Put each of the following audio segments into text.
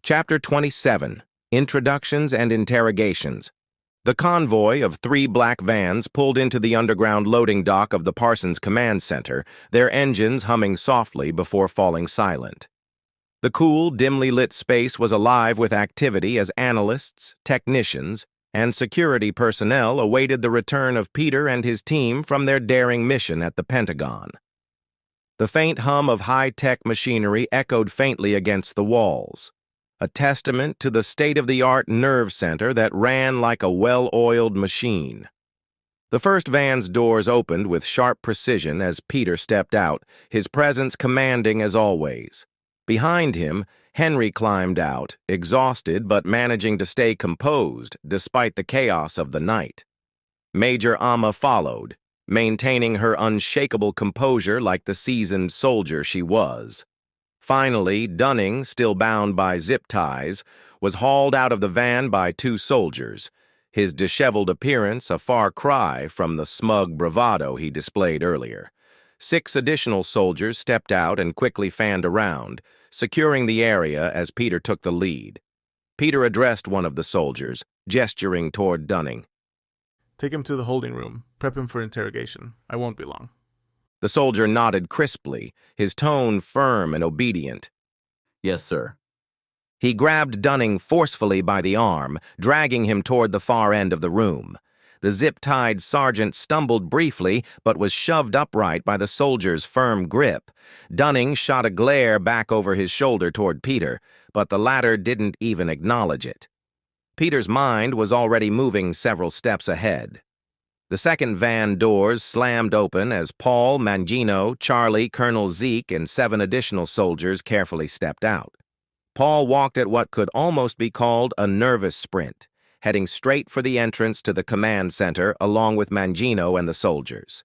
Chapter 27, Introductions and Interrogations. The convoy of 3 black vans pulled into the underground loading dock of the Parsons Command Center, their engines humming softly before falling silent. The cool, dimly lit space was alive with activity as analysts, technicians, and security personnel awaited the return of Peter and his team from their daring mission at the Pentagon. The faint hum of high-tech machinery echoed faintly against the walls, a testament to the state-of-the-art nerve center that ran like a well-oiled machine. The first van's doors opened with sharp precision as Peter stepped out, his presence commanding as always. Behind him, Henry climbed out, exhausted but managing to stay composed despite the chaos of the night. Major Amma followed, maintaining her unshakable composure like the seasoned soldier she was. Finally, Dunning, still bound by zip ties, was hauled out of the van by 2 soldiers, his disheveled appearance a far cry from the smug bravado he displayed earlier. 6 additional soldiers stepped out and quickly fanned around, securing the area as Peter took the lead. Peter addressed one of the soldiers, gesturing toward Dunning. Take him to the holding room. Prep him for interrogation. I won't be long. The soldier nodded crisply, his tone firm and obedient. Yes, sir. He grabbed Dunning forcefully by the arm, dragging him toward the far end of the room. The zip-tied sergeant stumbled briefly, but was shoved upright by the soldier's firm grip. Dunning shot a glare back over his shoulder toward Peter, but the latter didn't even acknowledge it. Peter's mind was already moving several steps ahead. The second van doors slammed open as Paul, Mangino, Charlie, Colonel Zeke, and 7 additional soldiers carefully stepped out. Paul walked at what could almost be called a nervous sprint, heading straight for the entrance to the command center along with Mangino and the soldiers.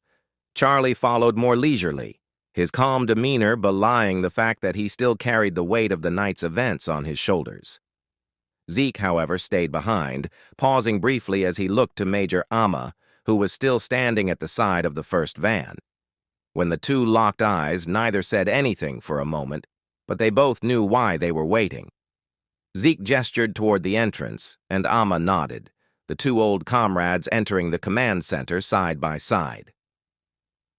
Charlie followed more leisurely, his calm demeanor belying the fact that he still carried the weight of the night's events on his shoulders. Zeke, however, stayed behind, pausing briefly as he looked to Major Amma, who was still standing at the side of the first van. When the 2 locked eyes, neither said anything for a moment, but they both knew why they were waiting. Zeke gestured toward the entrance, and Amma nodded, the 2 old comrades entering the command center side by side.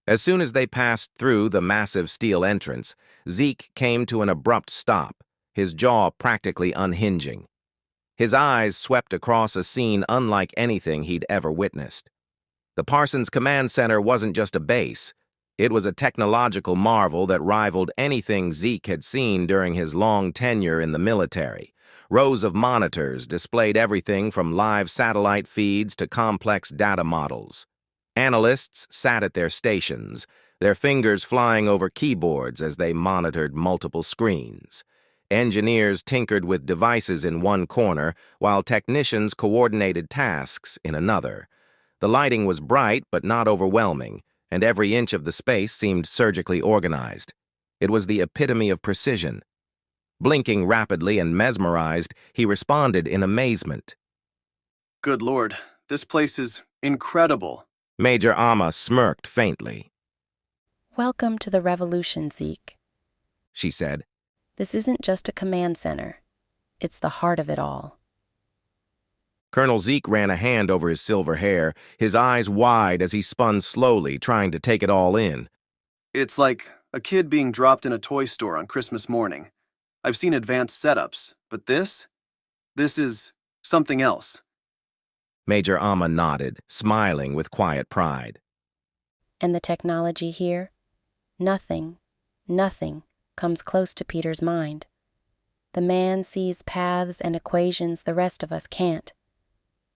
As soon as they passed through the massive steel entrance, Zeke came to an abrupt stop, his jaw practically unhinging. His eyes swept across a scene unlike anything he'd ever witnessed. The Parsons Command Center wasn't just a base. It was a technological marvel that rivaled anything Zeke had seen during his long tenure in the military. Rows of monitors displayed everything from live satellite feeds to complex data models. Analysts sat at their stations, their fingers flying over keyboards as they monitored multiple screens. Engineers tinkered with devices in one corner, while technicians coordinated tasks in another. The lighting was bright but not overwhelming, and every inch of the space seemed surgically organized. It was the epitome of precision. Blinking rapidly and mesmerized, he responded in amazement. Good Lord, this place is incredible. Major Amma smirked faintly. Welcome to the revolution, Zeke, she said. This isn't just a command center. It's the heart of it all. Colonel Zeke ran a hand over his silver hair, his eyes wide as he spun slowly, trying to take it all in. It's like a kid being dropped in a toy store on Christmas morning. I've seen advanced setups, but this is something else. Major Amma nodded, smiling with quiet pride. And the technology here? Nothing comes close to Peter's mind. The man sees paths and equations the rest of us can't.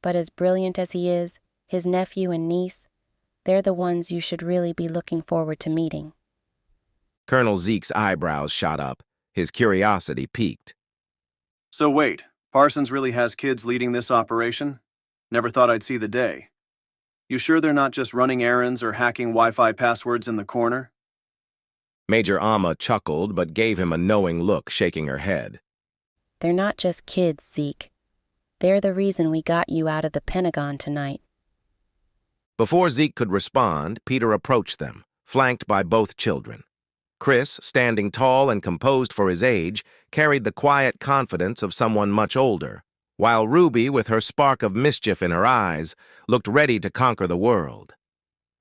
But as brilliant as he is, his nephew and niece, they're the ones you should really be looking forward to meeting. Colonel Zeke's eyebrows shot up, his curiosity piqued. So wait, Parsons really has kids leading this operation? Never thought I'd see the day. You sure they're not just running errands or hacking Wi-Fi passwords in the corner? Major Amma chuckled but gave him a knowing look, shaking her head. They're not just kids, Zeke. They're the reason we got you out of the Pentagon tonight. Before Zeke could respond, Peter approached them, flanked by both children. Chris, standing tall and composed for his age, carried the quiet confidence of someone much older, while Ruby, with her spark of mischief in her eyes, looked ready to conquer the world.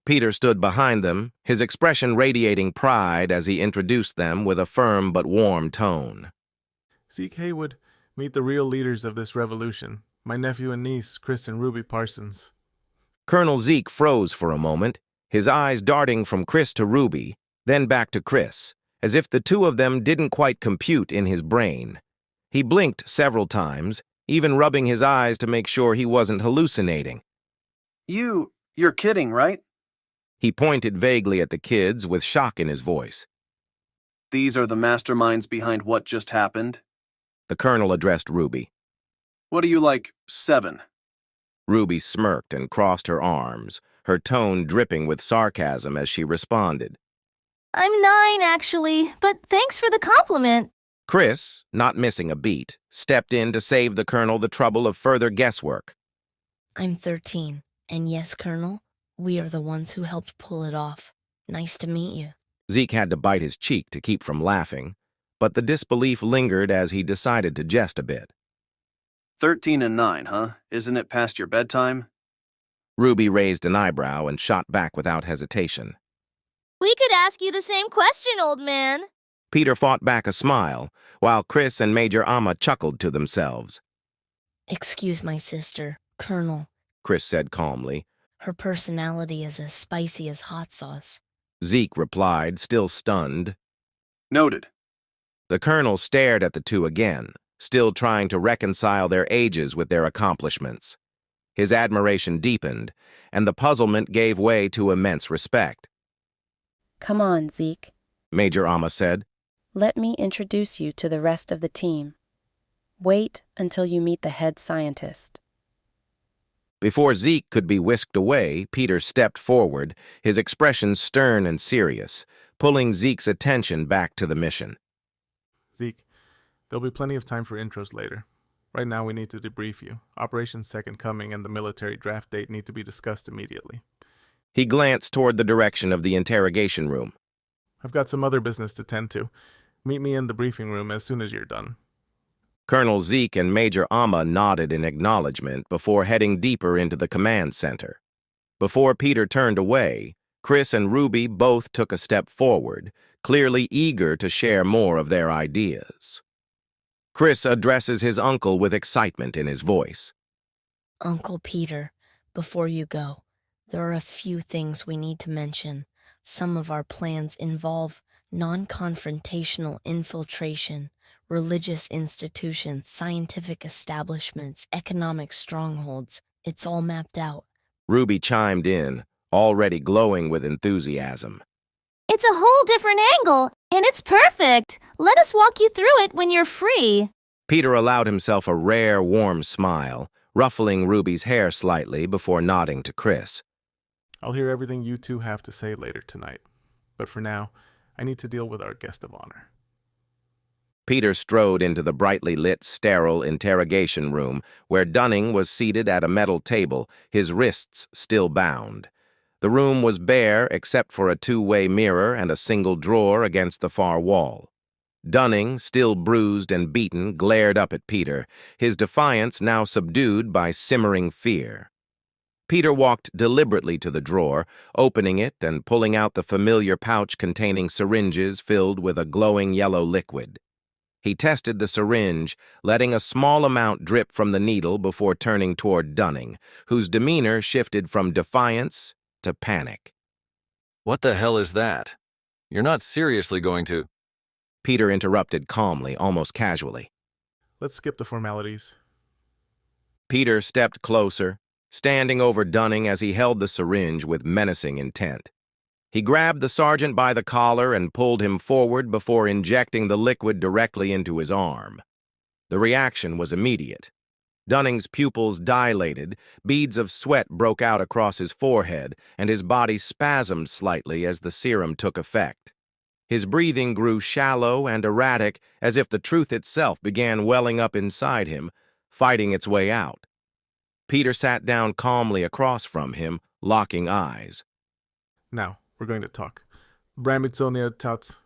Peter stood behind them, his expression radiating pride as he introduced them with a firm but warm tone. Zeke Haywood, meet the real leaders of this revolution. My nephew and niece, Chris and Ruby Parsons. Colonel Zeke froze for a moment, his eyes darting from Chris to Ruby, then back to Chris, as if the two of them didn't quite compute in his brain. He blinked several times, even rubbing his eyes to make sure he wasn't hallucinating. You're kidding, right? He pointed vaguely at the kids with shock in his voice. These are the masterminds behind what just happened? The colonel addressed Ruby. What are you, like, 7? Ruby smirked and crossed her arms, her tone dripping with sarcasm as she responded. I'm 9, actually, but thanks for the compliment. Chris, not missing a beat, stepped in to save the colonel the trouble of further guesswork. I'm 13, and yes, Colonel, we are the ones who helped pull it off. Nice to meet you. Zeke had to bite his cheek to keep from laughing, but the disbelief lingered as he decided to jest a bit. 13 and 9, huh? Isn't it past your bedtime? Ruby raised an eyebrow and shot back without hesitation. We could ask you the same question, old man. Peter fought back a smile, while Chris and Major Amma chuckled to themselves. Excuse my sister, Colonel. Chris said calmly. Her personality is as spicy as hot sauce. Zeke replied, still stunned. Noted. The colonel stared at the two again, still trying to reconcile their ages with their accomplishments. His admiration deepened, and the puzzlement gave way to immense respect. Come on, Zeke, Major Amma said. let me introduce you to the rest of the team. Wait until you meet the head scientist. Before Zeke could be whisked away, Peter stepped forward, his expression stern and serious, pulling Zeke's attention back to the mission. Zeke, there'll be plenty of time for intros later. Right now we need to debrief you. Operation Second Coming and the military draft date need to be discussed immediately. He glanced toward the direction of the interrogation room. I've got some other business to tend to. Meet me in the briefing room as soon as you're done. Colonel Zeke and Major Amma nodded in acknowledgement before heading deeper into the command center. Before Peter turned away, Chris and Ruby both took a step forward, clearly eager to share more of their ideas. Chris addresses his uncle with excitement in his voice. Uncle Peter, before you go, there are a few things we need to mention. Some of our plans involve non-confrontational infiltration, religious institutions, scientific establishments, economic strongholds. It's all mapped out. Ruby chimed in, already glowing with enthusiasm. It's a whole different angle, and it's perfect. Let us walk you through it when you're free. Peter allowed himself a rare, warm smile, ruffling Ruby's hair slightly before nodding to Chris. I'll hear everything you two have to say later tonight. But for now, I need to deal with our guest of honor. Peter strode into the brightly lit, sterile interrogation room where Dunning was seated at a metal table, his wrists still bound. The room was bare except for a two-way mirror and a single drawer against the far wall. Dunning, still bruised and beaten, glared up at Peter, his defiance now subdued by simmering fear. Peter walked deliberately to the drawer, opening it and pulling out the familiar pouch containing syringes filled with a glowing yellow liquid. He tested the syringe, letting a small amount drip from the needle before turning toward Dunning, whose demeanor shifted from defiance to panic. What the hell is that? You're not seriously going to... Peter interrupted calmly, almost casually. Let's skip the formalities. Peter stepped closer, standing over Dunning as he held the syringe with menacing intent. He grabbed the sergeant by the collar and pulled him forward before injecting the liquid directly into his arm. The reaction was immediate. Dunning's pupils dilated, beads of sweat broke out across his forehead, and his body spasmed slightly as the serum took effect. His breathing grew shallow and erratic, as if the truth itself began welling up inside him, fighting its way out. Peter sat down calmly across from him, locking eyes. Now, we're going to talk. Bramitonia Tots.